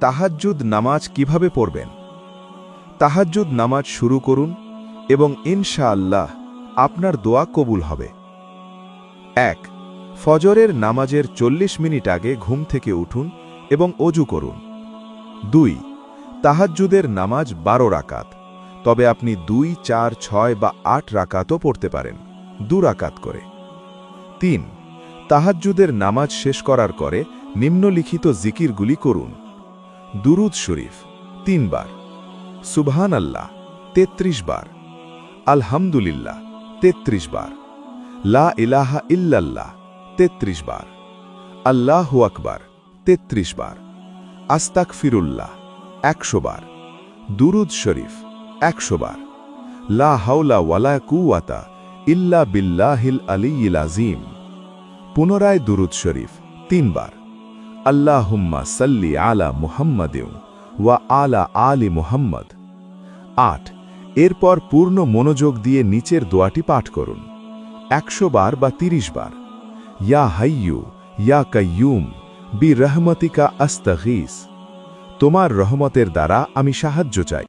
তাহাজ্জুদ নামাজ কিভাবে পড়বেন? তাহাজ্জুদ নামাজ শুরু করুন এবং ইনশাআল্লাহ আপনার দোয়া কবুল হবে। ১. ফজরের নামাজের ৪০ মিনিট আগে ঘুম থেকে উঠুন এবং অজু করুন। ২. তাহাজ্জুদের নামাজ ১২ রাকাত, তবে আপনি ২, ৪, ৬ বা ৮ রাকাতও পড়তে পারেন, ২ রাকাত করে। ৩. তাহাজ্জুদের নামাজ শেষ করার পরে নিম্নলিখিত জিকিরগুলি করুন। দুরুদ শরীফ ৩ বার, সুবহান আল্লাহ ৩৩ বার, আলহামদুলিল্লাহ ৩৩ বার, লা ইলাহা ইল্লাল্লাহ ৩৩ বার, আল্লাহু আকবার ৩৩ বার, আস্তাগফিরুল্লাহ ১০০ বার, দুরুদ শরীফ ১০০ বার, লা হাওলা ওয়ালা কুওয়াতা ইল্লা বিল্লাহিল আলিয়্যিল আযীম। পুনরায় দুরুদ শরীফ ৩ বার, আল্লাহুম্মা সাল্লি আলা মুহাম্মাদিন ওয়া আলা আলি মুহাম্মদ। ৮. এরপর পূর্ণ মনোযোগ দিয়ে নিচের দোয়াটি পাঠ করুন ১০০ বার বা ৩০ বার। ইয়া হাইয়্যু ইয়া কাইয়্যুম বি রহমতিকা আস্তাগীস। তোমার রহমতের দ্বারা আমি সাহায্য চাই।